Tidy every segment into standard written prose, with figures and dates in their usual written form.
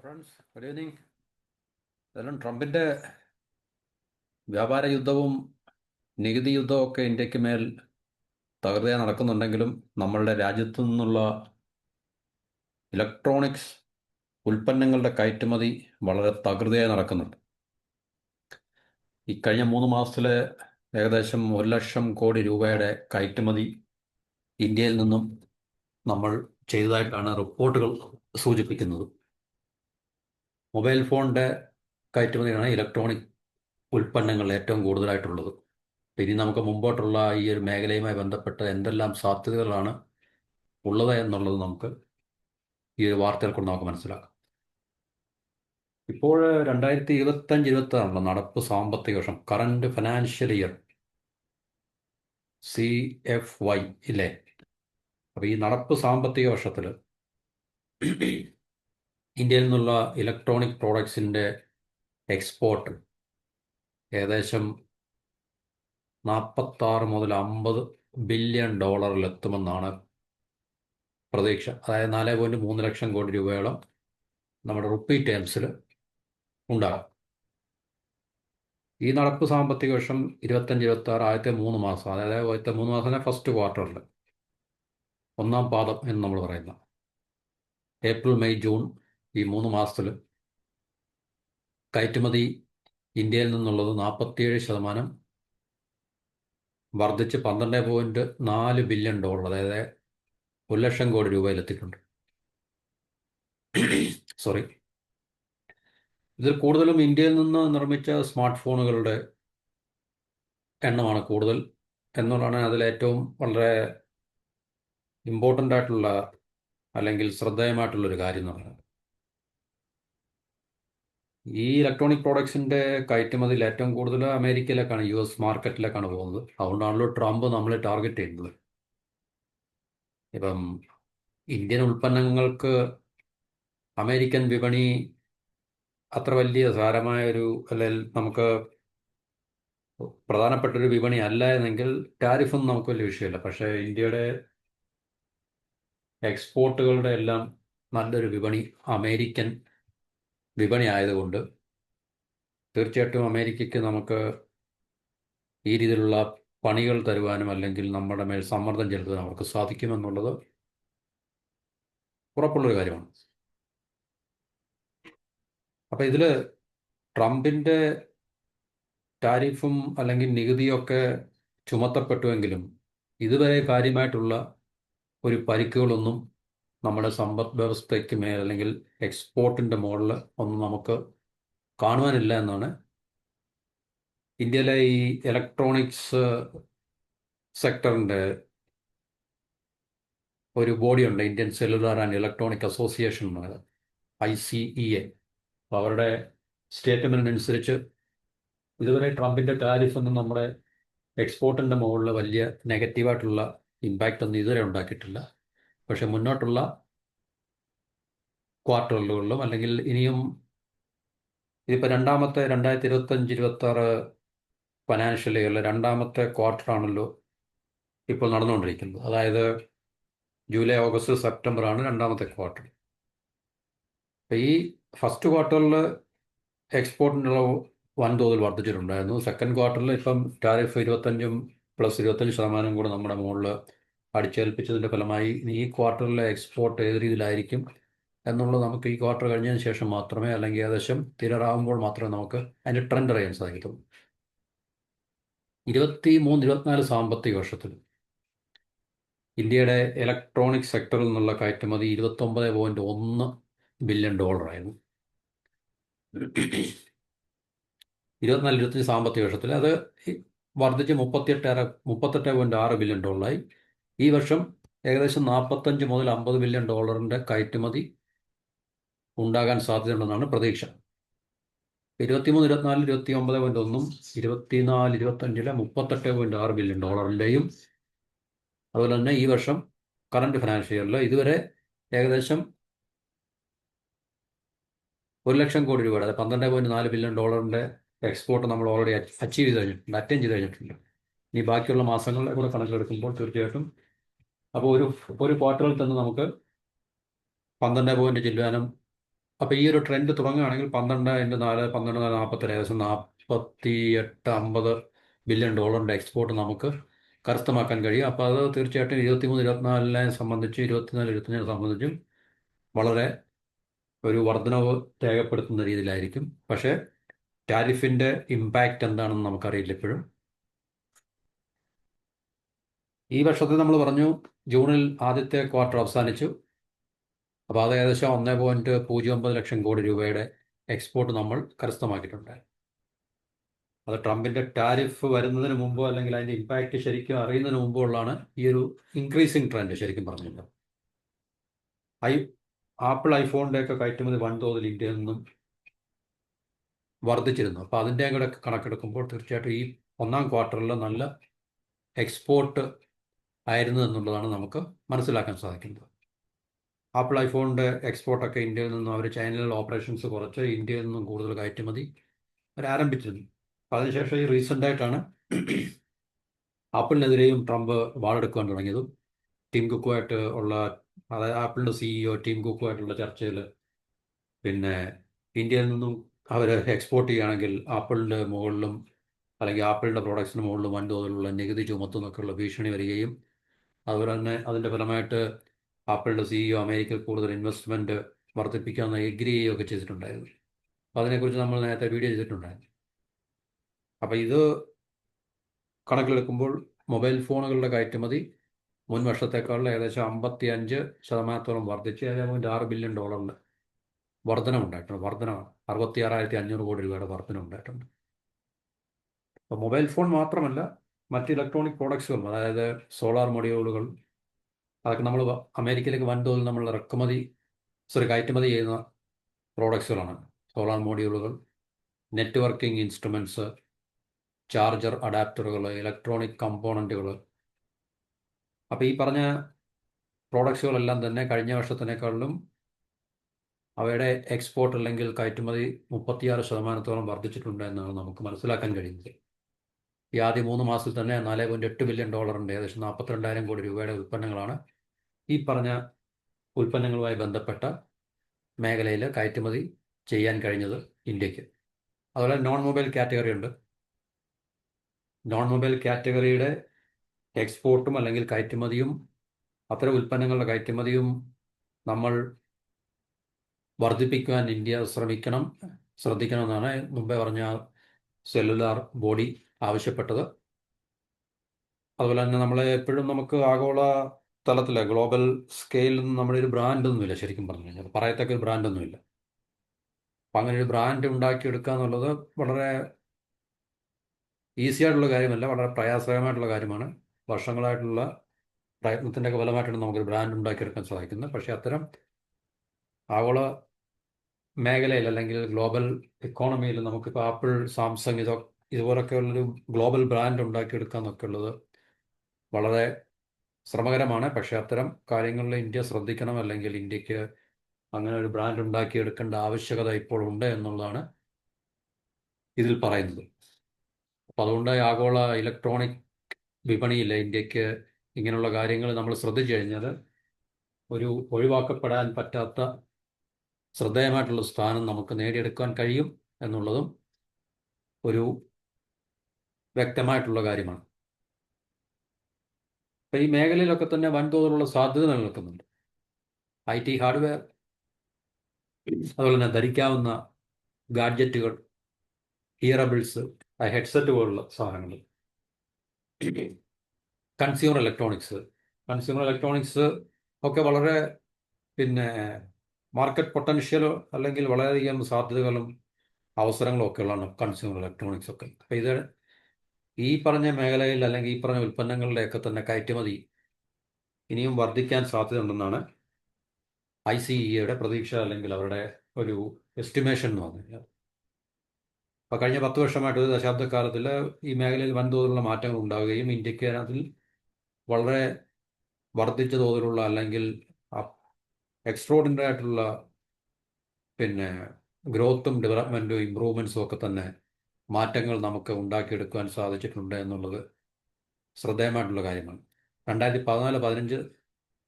Friends, good evening. ഏതായാലും ട്രംപിൻ്റെ വ്യാപാര യുദ്ധവും നികുതി യുദ്ധവും ഒക്കെ ഇന്ത്യക്ക് മേൽ തകൃതിയായി നടക്കുന്നുണ്ടെങ്കിലും നമ്മളുടെ രാജ്യത്തു നിന്നുള്ള ഇലക്ട്രോണിക്സ് ഉൽപ്പന്നങ്ങളുടെ കയറ്റുമതി വളരെ തകൃതിയായി നടക്കുന്നുണ്ട്. ഈ കഴിഞ്ഞ 3 മാസത്തിലെ ഏകദേശം 1 ലക്ഷം കോടി രൂപയുടെ കയറ്റുമതി ഇന്ത്യയിൽ നിന്നും നമ്മൾ ചെയ്തതായിട്ടാണ് റിപ്പോർട്ടുകൾ സൂചിപ്പിക്കുന്നത്. മൊബൈൽ ഫോണിൻ്റെ കയറ്റുമതിയാണ് ഇലക്ട്രോണിക് ഉൽപ്പന്നങ്ങൾ ഏറ്റവും കൂടുതലായിട്ടുള്ളത്. ഇനി നമുക്ക് മുമ്പോട്ടുള്ള ഈ ഒരു മേഖലയുമായി ബന്ധപ്പെട്ട് എന്തെല്ലാം സാധ്യതകളാണ് ഉള്ളത് എന്നുള്ളത് നമുക്ക് ഈ ഒരു വാർത്തകൾ കൊണ്ട് നമുക്ക് മനസ്സിലാക്കാം. ഇപ്പോൾ 2025-26 നടപ്പ് സാമ്പത്തിക വർഷം, കറണ്ട് ഫിനാൻഷ്യൽ ഇയർ CFY ഇല്ലേ? അപ്പോൾ ഈ നടപ്പ് സാമ്പത്തിക വർഷത്തിൽ ഇന്ത്യയിൽ നിന്നുള്ള ഇലക്ട്രോണിക് പ്രോഡക്ട്സിൻ്റെ എക്സ്പോർട്ട് ഏകദേശം 46 മുതൽ 50 ബില്യൺ ഡോളറിലെത്തുമെന്നാണ് പ്രതീക്ഷ. അതായത് 4.3 ലക്ഷം കോടി രൂപയോളം നമ്മുടെ റുപ്പി ടേംസിൽ ഉണ്ടാകും. ഈ നടപ്പ് സാമ്പത്തിക വർഷം 25-26 ആദ്യത്തെ 3 മാസം, അതായത് ആദ്യത്തെ 3 മാസം ഫസ്റ്റ് ക്വാർട്ടറിൽ, ഒന്നാം പാദം എന്ന് നമ്മൾ പറയുന്ന ഏപ്രിൽ, മെയ്, ജൂൺ ഈ 3 മാസത്തിൽ കയറ്റുമതി ഇന്ത്യയിൽ നിന്നുള്ളത് 47% വർദ്ധിച്ച് 12.4 ബില്യൺ ഡോളർ, അതായത് 1 ലക്ഷം കോടി രൂപയിലെത്തിയിട്ടുണ്ട്. സോറി, ഇതിൽ കൂടുതലും ഇന്ത്യയിൽ നിന്ന് നിർമ്മിച്ച സ്മാർട്ട് ഫോണുകളുടെ എണ്ണമാണ് കൂടുതൽ എന്നുള്ളതാണ് അതിലേറ്റവും വളരെ ഇമ്പോർട്ടൻ്റ് ആയിട്ടുള്ള അല്ലെങ്കിൽ ശ്രദ്ധേയമായിട്ടുള്ളൊരു കാര്യം എന്ന് പറയുന്നത്. ഈ ഇലക്ട്രോണിക് പ്രോഡക്ട്സിൻ്റെ കയറ്റുമതിയിൽ ഏറ്റവും കൂടുതൽ അമേരിക്കയിലേക്കാണ്, US മാർക്കറ്റിലേക്കാണ് പോകുന്നത്. അതുകൊണ്ടാണല്ലോ ട്രംപ് നമ്മളെ ടാർഗറ്റ് ചെയ്യുന്നത്. ഇപ്പം ഇന്ത്യൻ ഉൽപ്പന്നങ്ങൾക്ക് അമേരിക്കൻ വിപണി അത്ര വലിയ സാരമായ ഒരു, അല്ലെങ്കിൽ നമുക്ക് പ്രധാനപ്പെട്ടൊരു വിപണി അല്ല എന്നെങ്കിൽ ടാരിഫൊന്നും നമുക്ക് വലിയ വിഷയമില്ല. പക്ഷേ ഇന്ത്യയുടെ എക്സ്പോർട്ടുകളുടെ എല്ലാം നല്ലൊരു വിപണി അമേരിക്കൻ വിപണി ആയതുകൊണ്ട് തീർച്ചയായിട്ടും അമേരിക്കയ്ക്ക് നമുക്ക് ഈ രീതിയിലുള്ള പണികൾ തരുവാനും അല്ലെങ്കിൽ നമ്മുടെ മേൽ സമ്മർദ്ദം ചെലുത്താനും അവർക്ക് സാധിക്കുമെന്നുള്ളത് ഉറപ്പുള്ളൊരു കാര്യമാണ്. അപ്പോൾ ഇതിൽ ട്രംപിൻ്റെ ടാരിഫും അല്ലെങ്കിൽ നികുതിയൊക്കെ ചുമത്തപ്പെട്ടുവെങ്കിലും ഇതുവരെ കാര്യമായിട്ടുള്ള ഒരു പരിക്കുകളൊന്നും നമ്മുടെ സമ്പദ് വ്യവസ്ഥയ്ക്ക് മേൽ അല്ലെങ്കിൽ എക്സ്പോർട്ടിൻ്റെ മുകളിൽ ഒന്നും നമുക്ക് കാണുവാനില്ല എന്നാണ് ഇന്ത്യയിലെ ഈ ഇലക്ട്രോണിക്സ് സെക്ടറിൻ്റെ ഒരു ബോഡിയുണ്ട്, Indian Cellular and Electronic Association, ICEA. അപ്പോൾ അവരുടെ സ്റ്റേറ്റ്മെൻറ്റിനനുസരിച്ച് ഇതുവരെ ട്രംപിൻ്റെ ടാരിഫൊന്നും നമ്മുടെ എക്സ്പോർട്ടിൻ്റെ മുകളിൽ വലിയ നെഗറ്റീവായിട്ടുള്ള ഇമ്പാക്റ്റ് ഒന്നും ഇതുവരെ ഉണ്ടാക്കിയിട്ടില്ല. പക്ഷെ മുന്നോട്ടുള്ള ക്വാർട്ടറുകളിലും അല്ലെങ്കിൽ ഇനിയും, ഇതിപ്പോൾ രണ്ടാമത്തെ 2025-26 ഫിനാൻഷ്യൽ ഇയറിലെ രണ്ടാമത്തെ ക്വാർട്ടറാണല്ലോ ഇപ്പോൾ നടന്നുകൊണ്ടിരിക്കുന്നത്. അതായത് ജൂലൈ, ഓഗസ്റ്റ്, സെപ്റ്റംബറാണ് രണ്ടാമത്തെ ക്വാർട്ടർ. അപ്പോൾ ഈ ഫസ്റ്റ് ക്വാർട്ടറിൽ എക്സ്പോർട്ടിൻ്റെ അളവ് വൻതോതിൽ വർദ്ധിച്ചിട്ടുണ്ടായിരുന്നു. സെക്കൻഡ് ക്വാർട്ടറിൽ ഇപ്പം ടാരിഫ് 25+25% കൂടെ നമ്മുടെ മുകളിൽ അടിച്ചേൽപ്പിച്ചതിൻ്റെ ഫലമായി ഈ ക്വാർട്ടറിലെ എക്സ്പോർട്ട് ഏത് രീതിയിലായിരിക്കും എന്നുള്ളത് നമുക്ക് ഈ ക്വാർട്ടർ കഴിഞ്ഞതിന് ശേഷം മാത്രമേ, അല്ലെങ്കിൽ ഏകദേശം തീരാറാകുമ്പോൾ മാത്രമേ നമുക്ക് അതിൻ്റെ ട്രെൻഡ് അറിയാൻ സാധിക്കത്തുള്ളൂ. 23-24 സാമ്പത്തിക വർഷത്തിൽ ഇന്ത്യയുടെ ഇലക്ട്രോണിക് സെക്ടറിൽ നിന്നുള്ള കയറ്റുമതി 29.1 ബില്യൺ ഡോളറായിരുന്നു. 24-25 സാമ്പത്തിക വർഷത്തിൽ അത് വർദ്ധിച്ച് 38.6 ബില്യൺ ഡോളറായി. ഈ വർഷം ഏകദേശം 45 മുതൽ 50 ബില്യൺ ഡോളറിൻ്റെ കയറ്റുമതി ഉണ്ടാകാൻ സാധ്യതയുണ്ടെന്നാണ് പ്രതീക്ഷ. 23-24 29.1-ഉം 24-25 38.6 ബില്യൺ ഡോളറിൻ്റെയും, അതുപോലെ തന്നെ ഈ വർഷം കറണ്ട് ഫിനാൻഷ്യൽ ഇയറിൽ ഇതുവരെ ഏകദേശം 1 ലക്ഷം കോടി രൂപയുടെ, അതായത് 12.4 ബില്യൺ ഡോളറിൻ്റെ എക്സ്പോർട്ട് നമ്മൾ ഓൾറെഡി അറ്റൈൻ ചെയ്ത് കഴിഞ്ഞിട്ടുണ്ട്. ഇനി ബാക്കിയുള്ള മാസങ്ങളിലെ കൂടെ കണക്കിലെടുക്കുമ്പോൾ തീർച്ചയായിട്ടും അപ്പോൾ ഒരു ക്വാർട്ടറിൽ തന്നെ നമുക്ക് 12 പോയിന്റ് ചില്ലാനം അപ്പോൾ ഈ ഒരു ട്രെൻഡ് തുടങ്ങുകയാണെങ്കിൽ 12 × 4 12 × 4 ഏകദേശം 48-50 ബില്യൺ ഡോളറിൻ്റെ എക്സ്പോർട്ട് നമുക്ക് കരസ്ഥമാക്കാൻ കഴിയും. അപ്പോൾ അത് തീർച്ചയായിട്ടും 23-24 സംബന്ധിച്ച് 24-25 സംബന്ധിച്ചും വളരെ ഒരു വർധനവ് രേഖപ്പെടുത്തുന്ന രീതിയിലായിരിക്കും. പക്ഷേ ടാരിഫിൻ്റെ ഇമ്പാക്റ്റ് എന്താണെന്ന് നമുക്കറിയില്ല ഇപ്പോഴും. ഈ വർഷത്തെ നമ്മൾ പറഞ്ഞു ജൂണിൽ ആദ്യത്തെ ക്വാർട്ടർ അവസാനിച്ചു. അപ്പോൾ അത് ഏകദേശം 1.09 ലക്ഷം കോടി രൂപയുടെ എക്സ്പോർട്ട് നമ്മൾ കരസ്ഥമാക്കിയിട്ടുണ്ട്. അത് ട്രംപിൻ്റെ ടാരിഫ് വരുന്നതിന് മുമ്പോ അല്ലെങ്കിൽ അതിൻ്റെ ഇമ്പാക്റ്റ് ശരിക്കും അറിയുന്നതിന് മുമ്പോ ഉള്ളതാണ് ഈ ഒരു ഇൻക്രീസിങ് ട്രെൻഡ് ശരിക്കും പറഞ്ഞിട്ടുണ്ട്. ആപ്പിൾ ഐഫോണിൻ്റെയൊക്കെ കയറ്റുമതി വൻതോതിൽ ഇന്ത്യയിൽ നിന്നും വർദ്ധിച്ചിരുന്നു. അപ്പോൾ അതിൻ്റെ കൂടെ കണക്കെടുക്കുമ്പോൾ തീർച്ചയായിട്ടും ഈ ഒന്നാം ക്വാർട്ടറിൽ നല്ല എക്സ്പോർട്ട് ആയിരുന്നു എന്നുള്ളതാണ് നമുക്ക് മനസ്സിലാക്കാൻ സാധിക്കുന്നത്. ആപ്പിൾ ഐഫോണിൻ്റെ എക്സ്പോർട്ടൊക്കെ ഇന്ത്യയിൽ നിന്നും അവർ ചൈനയിൽ ഓപ്പറേഷൻസ് കുറച്ച് ഇന്ത്യയിൽ നിന്നും കൂടുതൽ കയറ്റുമതി അവർ ആരംഭിച്ചിരുന്നു. അപ്പോൾ അതിനുശേഷം ഈ റീസെൻ്റായിട്ടാണ് ആപ്പിളിനെതിരെയും ട്രംപ് വാളെടുക്കുവാൻ തുടങ്ങിയതും. ടീം കുക്കുമായിട്ട് ഉള്ള, അതായത് ആപ്പിളിൻ്റെ CEO ടീം കുക്കുമായിട്ടുള്ള ചർച്ചയിൽ പിന്നെ ഇന്ത്യയിൽ നിന്നും അവർ എക്സ്പോർട്ട് ചെയ്യുകയാണെങ്കിൽ ആപ്പിളിൻ്റെ മുകളിലും അല്ലെങ്കിൽ ആപ്പിളിൻ്റെ പ്രോഡക്ട്സിന് മുകളിലും വൻതോതിലുള്ള നികുതി ചുമത്തുന്നൊക്കെയുള്ള ഭീഷണി വരികയും അതുപോലെ തന്നെ അതിൻ്റെ ഫലമായിട്ട് ആപ്പിളിൻ്റെ CEO അമേരിക്കയിൽ കൂടുതൽ ഇൻവെസ്റ്റ്മെൻറ്റ് വർദ്ധിപ്പിക്കാമെന്ന് എഗ്രി ചെയ്യുകയൊക്കെ ചെയ്തിട്ടുണ്ടായിരുന്നു. അപ്പോൾ അതിനെക്കുറിച്ച് നമ്മൾ നേരത്തെ വീഡിയോ ചെയ്തിട്ടുണ്ടായിരുന്നു. അപ്പോൾ ഇത് കണക്കിലെടുക്കുമ്പോൾ മൊബൈൽ ഫോണുകളുടെ കയറ്റുമതി മുൻ വർഷത്തേക്കാളും ഏകദേശം 55% വർദ്ധിച്ച് 7.6 ബില്യൺ ഡോളറിൻ്റെ വർധനമുണ്ടായിട്ടുണ്ട്. വർധനമാണ് 66,500 കോടി രൂപയുടെ വർധനമുണ്ടായിട്ടുണ്ട്. അപ്പോൾ മൊബൈൽ ഫോൺ മാത്രമല്ല, മറ്റ് ഇലക്ട്രോണിക് പ്രോഡക്ട്സുകളും, അതായത് സോളാർ മൊഡ്യൂളുകൾ, അതൊക്കെ നമ്മൾ അമേരിക്കയിലേക്ക് വൻതോതിൽ നമ്മൾ കയറ്റുമതി ചെയ്യുന്ന പ്രോഡക്ട്സുകളാണ്. സോളാർ മൊഡ്യൂളുകൾ, നെറ്റ്വർക്കിംഗ് ഇൻസ്ട്രുമെൻറ്റ്സ്, ചാർജർ അഡാപ്റ്ററുകൾ, ഇലക്ട്രോണിക് കമ്പോണൻറ്റുകൾ. അപ്പോൾ ഈ പറഞ്ഞ പ്രോഡക്ട്സുകളെല്ലാം തന്നെ കഴിഞ്ഞ വർഷത്തിനേക്കാളിലും അവയുടെ എക്സ്പോർട്ട് അല്ലെങ്കിൽ കയറ്റുമതി 36% വർദ്ധിച്ചിട്ടുണ്ട് എന്നാണ് നമുക്ക് മനസ്സിലാക്കാൻ കഴിയുന്നത്. ഈ ആദ്യ 3 മാസത്തിൽ തന്നെ 4.8 ബില്യൺ ഡോളറിൻ്റെ ഏകദേശം 42,000 കോടി രൂപയുടെ ഉൽപ്പന്നങ്ങളാണ് ഈ പറഞ്ഞ ഉൽപ്പന്നങ്ങളുമായി ബന്ധപ്പെട്ട മേഖലയിൽ കയറ്റുമതി ചെയ്യാൻ കഴിഞ്ഞത് ഇന്ത്യക്ക്. അതുപോലെ നോൺ മൊബൈൽ കാറ്റഗറി ഉണ്ട്. നോൺ മൊബൈൽ കാറ്റഗറിയുടെ എക്സ്പോർട്ടും അല്ലെങ്കിൽ കയറ്റുമതിയും, അത്തരം ഉൽപ്പന്നങ്ങളുടെ കയറ്റുമതിയും നമ്മൾ വർദ്ധിപ്പിക്കുവാൻ ഇന്ത്യ ശ്രദ്ധിക്കണമെന്നാണ് മുമ്പേ പറഞ്ഞ സെല്ലുലാർ ബോഡി ആവശ്യപ്പെട്ടത്. അതുപോലെ തന്നെ എപ്പോഴും നമുക്ക് ആഗോള തലത്തിൽ ഗ്ലോബൽ സ്കെയിലിൽ നിന്ന് നമ്മുടെ ഒരു ബ്രാൻഡൊന്നുമില്ല. ശരിക്കും പറഞ്ഞു കഴിഞ്ഞാൽ പറയത്തക്ക ഒരു ബ്രാൻഡൊന്നുമില്ല. അപ്പം അങ്ങനെ ഒരു ബ്രാൻഡ് ഉണ്ടാക്കിയെടുക്കുക എന്നുള്ളത് വളരെ ഈസി ആയിട്ടുള്ള കാര്യമല്ല, വളരെ പ്രയാസകരമായിട്ടുള്ള കാര്യമാണ്. വർഷങ്ങളായിട്ടുള്ള പ്രയത്നത്തിൻ്റെയൊക്കെ ഫലമായിട്ടാണ് നമുക്കൊരു ബ്രാൻഡ് ഉണ്ടാക്കിയെടുക്കാൻ സാധിക്കുന്നത്. പക്ഷേ അത്തരം ആഗോള മേഖലയിൽ അല്ലെങ്കിൽ ഗ്ലോബൽ ഇക്കോണമിയിൽ നമുക്കിപ്പോൾ ആപ്പിൾ, സാംസങ് ഇതുപോലൊക്കെയുള്ളൊരു ഗ്ലോബൽ ബ്രാൻഡ് ഉണ്ടാക്കിയെടുക്കുക എന്നൊക്കെ ഉള്ളത് വളരെ ശ്രമകരമാണ്. പക്ഷേ അത്തരം കാര്യങ്ങളിൽ ഇന്ത്യ ശ്രദ്ധിക്കണം, അല്ലെങ്കിൽ ഇന്ത്യക്ക് അങ്ങനെ ഒരു ബ്രാൻഡ് ഉണ്ടാക്കിയെടുക്കേണ്ട ആവശ്യകത ഇപ്പോൾ ഉണ്ട് എന്നുള്ളതാണ് ഇതിൽ പറയുന്നത്. അപ്പം അതുകൊണ്ട് ആഗോള ഇലക്ട്രോണിക് വിപണിയിൽ ഇന്ത്യക്ക് ഇങ്ങനെയുള്ള കാര്യങ്ങൾ നമ്മൾ ശ്രദ്ധിച്ചു കഴിഞ്ഞാൽ ഒരു ഒഴിവാക്കപ്പെടാൻ പറ്റാത്ത ശ്രദ്ധേയമായിട്ടുള്ള സ്ഥാനം നമുക്ക് നേടിയെടുക്കാൻ കഴിയും എന്നുള്ളതും ഒരു വ്യക്തമായിട്ടുള്ള കാര്യമാണ്. അപ്പം ഈ മേഖലയിലൊക്കെ തന്നെ വൻതോതിലുള്ള സാധ്യത നിലനിൽക്കുന്നുണ്ട്. IT ഹാർഡ്വെയർ, അതുപോലെ തന്നെ ധരിക്കാവുന്ന ഗാഡ്ജറ്റുകൾ, ഹിയറബിൾസ്, ഹെഡ്സെറ്റ് പോലുള്ള സാധനങ്ങൾ, കൺസ്യൂമർ ഇലക്ട്രോണിക്സ് ഒക്കെ വളരെ മാർക്കറ്റ് പൊട്ടൻഷ്യൽ അല്ലെങ്കിൽ വളരെയധികം സാധ്യതകളും അവസരങ്ങളും ഒക്കെ ഉള്ളതാണ് കൺസ്യൂമർ ഇലക്ട്രോണിക്സ് ഒക്കെ. അപ്പോൾ ഇത് ഈ പറഞ്ഞ മേഖലയിൽ അല്ലെങ്കിൽ ഈ പറഞ്ഞ ഉൽപ്പന്നങ്ങളുടെയൊക്കെ തന്നെ കയറ്റുമതി ഇനിയും വർദ്ധിക്കാൻ സാധ്യതയുണ്ടെന്നാണ് ICEയുടെ പ്രതീക്ഷ, അല്ലെങ്കിൽ അവരുടെ ഒരു എസ്റ്റിമേഷൻ എന്ന് പറഞ്ഞു കഴിഞ്ഞാൽ. അപ്പോൾ കഴിഞ്ഞ 10 വർഷമായിട്ട്, ഒരു ദശാബ്ദക്കാലത്തിൽ ഈ മേഖലയിൽ വൻതോതിലുള്ള മാറ്റങ്ങൾ ഉണ്ടാവുകയും ഇന്ത്യക്ക് അതിൽ വളരെ വർദ്ധിച്ച തോതിലുള്ള അല്ലെങ്കിൽ എക്സ്ട്രോർഡിനറി ആയിട്ടുള്ള ഗ്രോത്തും ഡെവലപ്മെൻറ്റും ഇമ്പ്രൂവ്മെൻറ്റ്സും ഒക്കെ തന്നെ മാറ്റങ്ങൾ നമുക്ക് ഉണ്ടാക്കിയെടുക്കുവാൻ സാധിച്ചിട്ടുണ്ട് എന്നുള്ളത് ശ്രദ്ധേയമായിട്ടുള്ള കാര്യമാണ്. 2014-15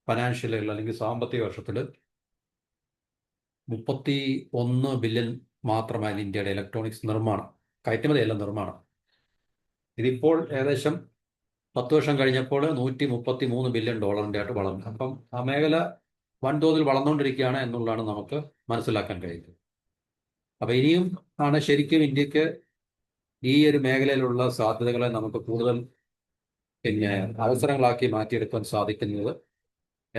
ഫിനാൻഷ്യൽ അല്ലെങ്കിൽ സാമ്പത്തിക വർഷത്തിൽ 31 ബില്യൺ മാത്രമായിരുന്നു ഇന്ത്യയുടെ ഇലക്ട്രോണിക്സ് നിർമ്മാണം, കയറ്റുമതിയല്ല നിർമ്മാണം. ഇതിപ്പോൾ ഏകദേശം 10 വർഷം കഴിഞ്ഞപ്പോൾ $133 ബില്യൺ ആയിട്ട് വളർന്നു. അപ്പം ആ മേഖല വൻതോതിൽ വളർന്നുകൊണ്ടിരിക്കുകയാണ് എന്നുള്ളതാണ് നമുക്ക് മനസ്സിലാക്കാൻ കഴിയുന്നത്. അപ്പം ഇനിയും ആണ് ശരിക്കും ഇന്ത്യക്ക് ഈ ഒരു മേഖലയിലുള്ള സാധ്യതകളെ നമുക്ക് കൂടുതൽ അവസരങ്ങളാക്കി മാറ്റിയെടുക്കാൻ സാധിക്കുന്നത്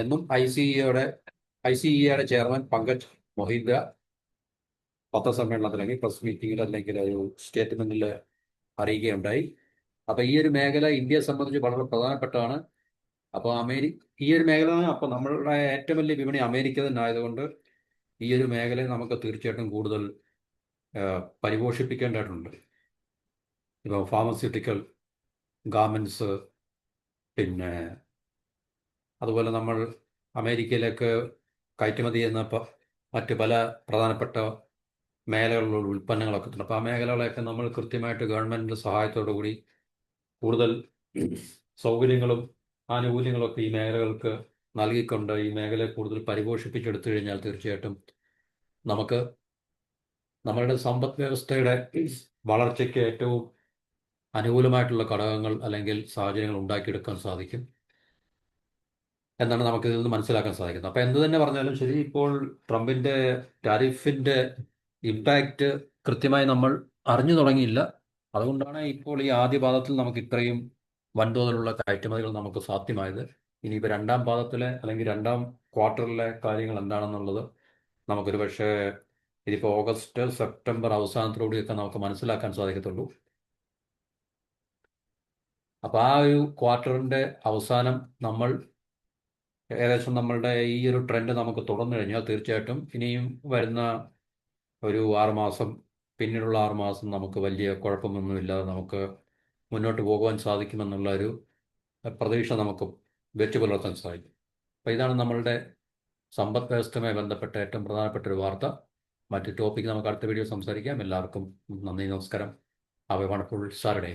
എന്നും ഐ സി ഇ യുടെ ചെയർമാൻ പങ്കജ് മൊഹിന്ദ്ര പത്രസമ്മേളനത്തിൽ അല്ലെങ്കിൽ പ്രസ് മീറ്റിംഗിൽ അല്ലെങ്കിൽ ഒരു സ്റ്റേറ്റ്മെന്റിൽ അറിയുകയുണ്ടായി. അപ്പൊ ഈ ഒരു മേഖല ഇന്ത്യയെ സംബന്ധിച്ച് വളരെ പ്രധാനപ്പെട്ടതാണ്. അപ്പോൾ ഈ ഒരു മേഖല, അപ്പോൾ നമ്മളുടെ ഏറ്റവും വലിയ വിപണി അമേരിക്ക തന്നെ ആയതുകൊണ്ട് ഈ ഒരു മേഖലയെ നമുക്ക് തീർച്ചയായിട്ടും കൂടുതൽ പരിപോഷിപ്പിക്കേണ്ടതായിട്ടുണ്ട്. ഇപ്പോൾ ഫാർമസ്യൂട്ടിക്കൽ, ഗാർമെന്റ്സ്, പിന്നെ അതുപോലെ നമ്മൾ അമേരിക്കയിലേക്ക് കയറ്റുമതി ചെയ്യുന്ന മറ്റ് പല പ്രധാനപ്പെട്ട മേഖലകളിലുള്ള ഉൽപ്പന്നങ്ങളൊക്കെ ഉണ്ട്. അപ്പോൾ ആ മേഖലകളെയൊക്കെ നമ്മൾ കൃത്യമായിട്ട് ഗവൺമെൻറ്റിൻ്റെ സഹായത്തോടു കൂടി കൂടുതൽ സൗകര്യങ്ങളും ആനുകൂല്യങ്ങളൊക്കെ ഈ മേഖലകൾക്ക് നൽകിക്കൊണ്ട് ഈ മേഖലയെ കൂടുതൽ പരിപോഷിപ്പിച്ചെടുത്തു കഴിഞ്ഞാൽ തീർച്ചയായിട്ടും നമുക്ക് നമ്മളുടെ സമ്പദ് വ്യവസ്ഥയുടെ വളർച്ചയ്ക്ക് ഏറ്റവും അനുകൂലമായിട്ടുള്ള ഘടകങ്ങൾ അല്ലെങ്കിൽ സാഹചര്യങ്ങൾ ഉണ്ടാക്കിയെടുക്കാൻ സാധിക്കും എന്നാണ് നമുക്ക് ഇതിൽ നിന്ന് മനസ്സിലാക്കാൻ സാധിക്കുന്നത്. അപ്പം എന്ത് തന്നെ പറഞ്ഞാലും ശരി, ഇപ്പോൾ ട്രംപിൻ്റെ ടാരിഫിൻ്റെ ഇമ്പാക്റ്റ് കൃത്യമായി നമ്മൾ അറിഞ്ഞു തുടങ്ങിയില്ല. അതുകൊണ്ടാണ് ഇപ്പോൾ ഈ ആദ്യ പാദത്തിൽ നമുക്ക് ഇത്രയും വൻതോതിലുള്ള കയറ്റുമതികൾ നമുക്ക് സാധ്യമായത്. ഇനിയിപ്പോൾ രണ്ടാം പാദത്തിലെ അല്ലെങ്കിൽ രണ്ടാം ക്വാർട്ടറിലെ കാര്യങ്ങൾ എന്താണെന്നുള്ളത് നമുക്കൊരു പക്ഷേ ഇതിപ്പോൾ ഓഗസ്റ്റ് സെപ്റ്റംബർ അവസാനത്തോടുകൂടിയൊക്കെ നമുക്ക് മനസ്സിലാക്കാൻ സാധിക്കത്തുള്ളൂ. അപ്പോൾ ആ ഒരു ക്വാർട്ടറിൻ്റെ അവസാനം നമ്മൾ ഏകദേശം നമ്മളുടെ ഈ ഒരു ട്രെൻഡ് നമുക്ക് തുടർന്നു കഴിഞ്ഞാൽ തീർച്ചയായിട്ടും ഇനിയും വരുന്ന ഒരു 6 മാസം, പിന്നീടുള്ള 6 മാസം നമുക്ക് വലിയ കുഴപ്പമൊന്നുമില്ലാതെ നമുക്ക് മുന്നോട്ട് പോകുവാൻ സാധിക്കുമെന്നുള്ള ഒരു പ്രതീക്ഷ നമുക്ക് വെച്ചു പുലർത്താൻ സാധിക്കും. അപ്പോൾ ഇതാണ് നമ്മളുടെ സമ്പദ് വ്യവസ്ഥയുമായി ബന്ധപ്പെട്ട ഏറ്റവും പ്രധാനപ്പെട്ട ഒരു വാർത്ത. മറ്റ് ടോപ്പിക്ക് നമുക്ക് അടുത്ത വീഡിയോ സംസാരിക്കാം. എല്ലാവർക്കും നന്ദി, നമസ്കാരം. Have A wonderful Saturday.